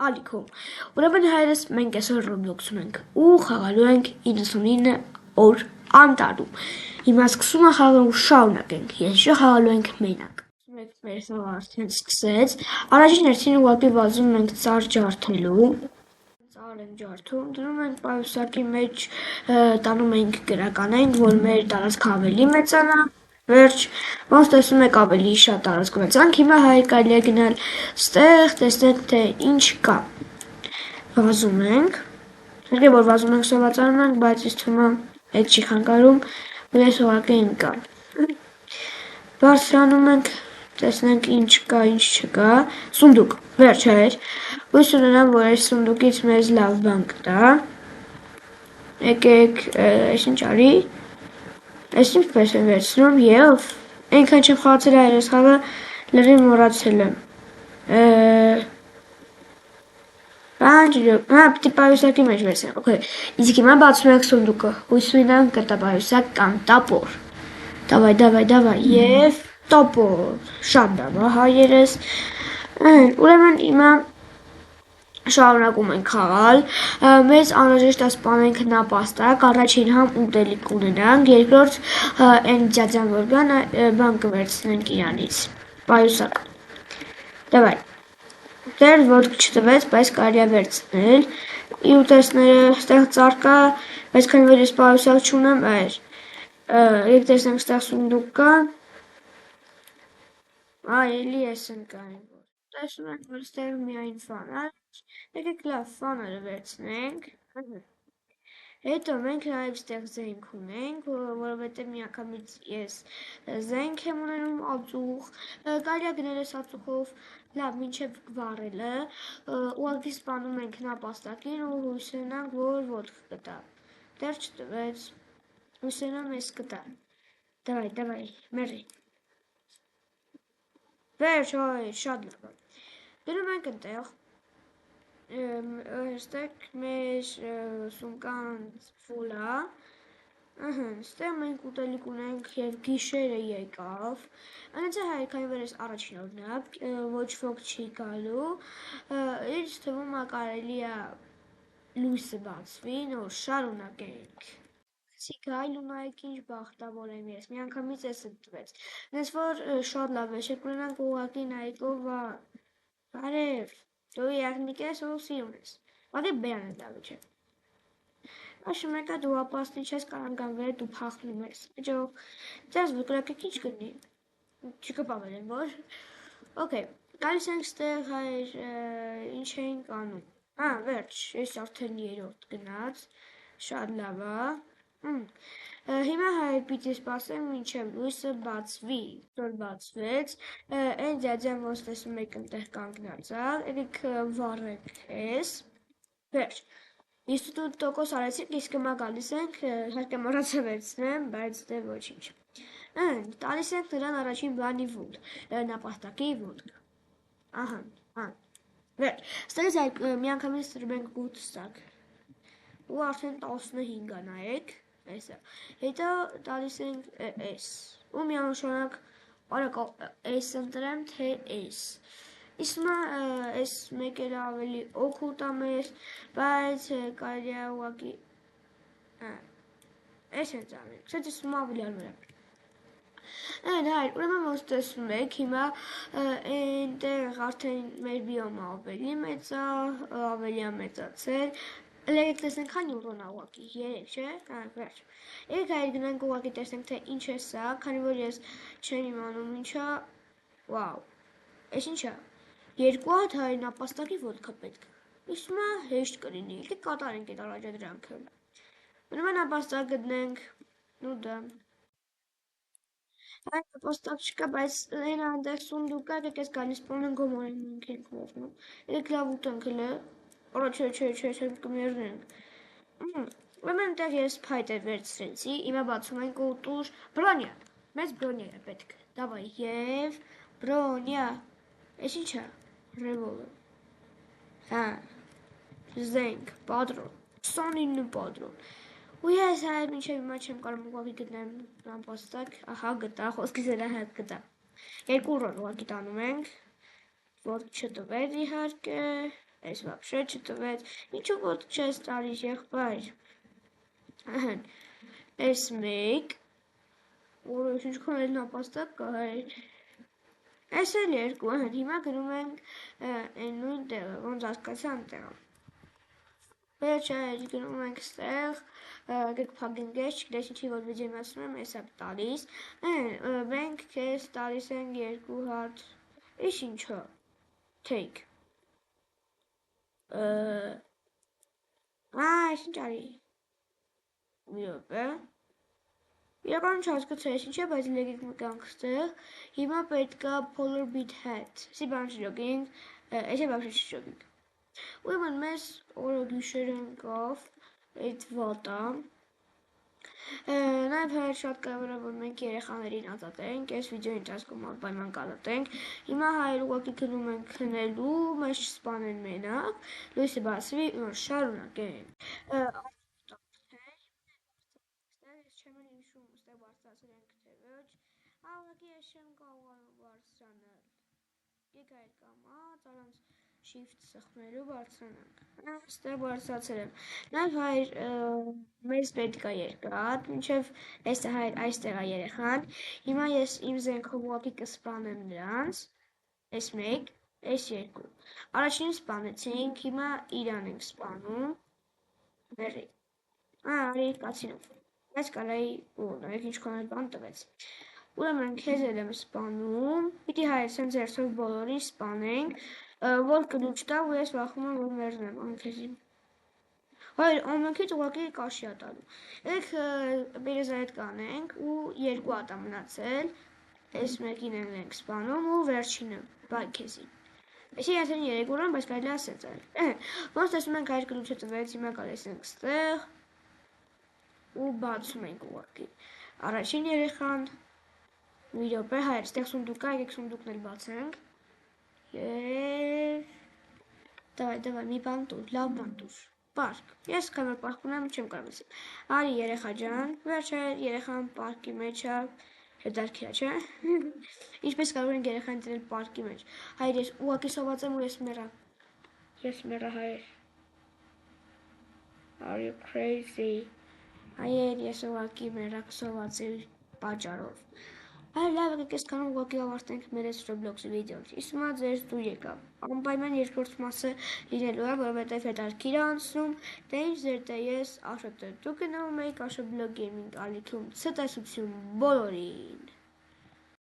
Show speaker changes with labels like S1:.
S1: ալիքում։ Ուրեմն հայրս մենք այսօր Roblox-ում ենք ու խաղալու ենք 99 օր անտառում։ Հիմա սկսում ենք խաղալ ու շարունակենք։ Ես խաղալու ենք մենակ։ Մեր խաղը արդեն սկսեց։ Առաջին հերթին ուղղակի վազում ենք ծառ ջարդելու։ Ծառ ենք ջարդում, դնում ենք պայուսակի մեջ, տանում ենք գրականենք, որ մեր տարածքը ավելի մեծանա։ Վերջ, ոնց տեսնում եք ավելի շատ տարածք ունեցանք, հիմա կարելի է գնալ ստեղ, տեսնենք թե ինչ կա։ Վազում ենք, հարկե որ վազում ենք սովածանում ենք, բայց ինձ թվում է այդ չի խանգարում, ես ուղղակի ընկա։ Բարձրանում ենք, տեսնենք ինչ կա, ինչ չկա, սունդուկ, վերջ էր, հույս ունենամ, որ այս սունդուկից մեզ լավ բան կտա։ Եկեք, այս ինչ արի, այս ինչպես եմ վերցնում և այնքան չեմ խաղացել այս խաղը լրիվ մոռացել եմ։ Պիտի պայուսակի մեջ վերցնեմ, օքեյ, իսկ հիմա բացում ենք սունդուկը, հույս ունենամ կտա պայուսակ կամ տապոր։ Դավայ, և տապոր, շատ լավ, հայերս։ Ուրեմն հիմա շարունակում ենք խաղալ, մեզ անհրաժեշտ է սպանենք նապաստակ, առաջին համ ուտելիք կունենանք, երկրորդ այն ձյաձյան որ կան, բան կվերցնենք իրանից, պայուսակ, դավայ, դեր ոտք չտվեց, բայց կարելի է վերցնել, ի ուտեսները ստեղ ծառ կա, բայց քանի որ ես պայուսակ չունեմ, երբ տեսնենք ստեղ սունդուկ կա, էլի ես ընկա, տեսնում ենք, որ ստեղ միայն ֆանար, եկեք լավ ֆաները վերցնենք, հետո մենք նաև ստեղ զենք ունենք, որովհետև միանգամից ես զենք եմ ունենում ածուխ, կարելի է գնել ես ածուխով, լավ մինչև վառելը, ուղղակի սպանում ենք նապաստակին ու հույս ունենանք, որ ոտք կտա, դեռ չտվեց, հույս ունենամ ես կտա, դավայ, մերի, վերջ, շատ լավ, դնում ենք ընտեղ, ստեղ մեր սումկան ֆուլ է, ստեղ մենք ուտելիք ունենք և գիշերը եկավ, անեցա հայր քանի որ ես առաջին օրնակ, ոչ ոք չի գալու, ինձ թվում է կարելի է լույսը բացվի, նոր շարունակենք։ Գայլ ու նայեք ինչ բախտավոր եմ ես, միանգամից ես ընտրվեց, նես որ շատ լավ է, շեք ունենանք ուղղակի նայեք ով է, բարև, դու եղնիկ ես ու սիրուն ես, վագե բերան է լավը չէ։ Աշը մեկա դու ապաստի չես կարանգան վեր դու պախնում ես, էջող, ձեզ վկրակեք ինչ կնի, չկպավել եմ որ, ոքեյ, գալիս ենք ստեղ հայր, ինչ էինք անում, վերջ, ես արդեն երորդ գնաց, շատ լավ է, հիմա հայր պիտի սպասեմ մինչև լույսը բացվի, որ բացվեց, այն ձյաձյան ոնց տեսնում եք ընտեղ կանգնած է, երիք վառեք ես, վերջ, 98% արեցինք, իսկ հիմա գալիս ենք, հարկե մոռացա վերցնեմ, բայց դե ոչինչ, տալիս ենք նրան առաջին բանի վուտ, նապաստակի վուտ, վերջ, ստերից միանգամից տրում ենք 8 սակ, ու արդեն 15 է նայեք, հետո տալիս ենք S, ու միանշանակ արեք S ընտրեմ, թե S, իսմա S մեկ էլ ավելի օգուտ է մեր, բայց կարելի է ուղղակի, S ենք ծանենք, սետ իսում ավելի արմեր է։ Հայր, ուրեմն ոնց տեսնում եք, հիմա այնտեղ արդեն մեր բիոմը ավելի է մեծացել, Լերեք տեսնենք հանի ուռոն ուղղակի, 3, չէ, վերջ, երեք հայր գնանք ուղղակի տեսնենք, թե ինչ է սա, քանի որ ես չեմ իմանում ինչա, վավ, ես ինչա, 2 հատ հայր նապաստակի ոտքա պետք, իսմա հեշտ կրինի, եկեք կատարենք այդ առաջադրանքը, ուրեմն նապաստակ գտնենք, ու դա, հայր նապաստակ չկա, բայց այն այնտեղ սունդուկ է, եկեք ես գալիս պոնեն գոմորեն մենք ենք մողնում, եկեք լավ ուտենք հլը, Որա չէ, կմերնենք, ուրեմն այնտեղ ես փայտ է վերցրեցի, իմա բացում ենք ուտուր, բրոնյա, մեզ բրոնյա է պետք, դավայ, և բրոնյա, ես ինչ է, ռևոլը, զենք, պատրոն, 29 պատրոն, ու ես հայր մինչև իմա չեմ կարում ուղղակի գտնեմ նապաստակ, ահա գտա, խոսքիս էլ հետ գտա, 2 ռոն ուղղակի տանում ենք, որ չտվեր իհարկե, Այս вообще չտվեց, ինչու որ չես տալիս եղբայր։ Ահն, այս մեկ, որը ինչքան էլ նապաստակ կա հայր։ Այս էլ երկու, ահն, հիմա գնում ենք այն նույն տեղը, ոնց հասկացա անտեղը։ Վերջը գնում ենք ստեղ, կփագնգես, չգիտես ինչի որ վիդեոյում ասում եմ, էսա տալիս, մենք քեզ տալիս ենք 2 հատ, իշ ինչո, take, այս ինչ արի, մի րոպե, իրականում չհասկացա, ինչ է, բայց լեգիկ մկանք ստեղ, հիմա պետքա polar beat hat, սի բան չջոգինք, էսի բավշե չջոգինք, ուրեմն մեզ օրը գիշեր ընկավ այդ վատա, նաև հայր շատ կարևոր է, որ մենք երեխաներին ազատենք, այս վիդեոյի ընթացքում անպայման կազատենք, հիմա հայր ուղղակի գնում ենք քնելու, մեզ չսպանեն մենակ, լույսը բացվի, շարունակենք, չեմ էլ հիշում, ստեղ բարձրացել ենք թե ոչ, ուղղակի ես չեմ կարողանում բարձրանալ, եք այլ կամած, առանց shift սխմելու բարձրանանք, ստեղ բարձրացել եմ, նաև հայր մեզ պետք է երկար, մինչև այստեղ է երեխան, հիմա ես իմ զենքով ուղղակի կսպանեմ նրանց, այս մեկ, այս երկու, առաջին սպանեցինք, հիմա իրան ենք սպանում, բերի, արի կացինով, ես կարայի նայեք ինչքան էլ բան տվեց, ուրեմն քեզ էլ եմ սպանում, պիտի հայր սենց երսով բոլորին սպանենք, որ կլուչ տա ու ես վախում եմ, որ մերնեմ անքեզին, հայր ամենքից ուղղակի կաշի ատալու, եք բերեզայդ կանենք ու 2 ատա մնացել, այս մեկին ենք սպանում ու վերջինը, բայ քեզին, Էսի այսեն 3 ուրան, բայց կարելի ասեց այլ, ոնց տեսում ենք հայր կլուչը տվեց, հիմա կալես ենք ստեղ ու բացում ենք ուղղակի, առաջին երեխան, մի րոպե հայր, ստեղ սունդուկ կա, եկեք սունդուկն էլ բացենք, Դավայ, մի բան տուր, լավ բան տուր, պարկ, ես կան որ պարկ ունեմ, չեմ կարող ասել, արի երեխա ջան, վերջը երեխան պարկի մեջ է, հետարքիա, չէ, ինչպես կարող ենք երեխան տրել պարկի մեջ, հայր ես ուղակի սոված եմ ու ես մերա հայր, are you crazy, հայր ես ուղակի մերա սոված եմ պաճարով, Այլ լավ եկեք այսքանով ուղղակի ավարտենք մեր այս Roblox-ի վիդեոն։ Իսմա ձեզ դու եկավ։ Անպայման երկրորդ մասը լինելու է, որովհետև հետարքիր է անցնում, թե ինչ ձեր թե ես Աշոտը։ Դուք գնալու եք Աշոտ Vlog Gaming ալիքում ցտեսություն բոլորին։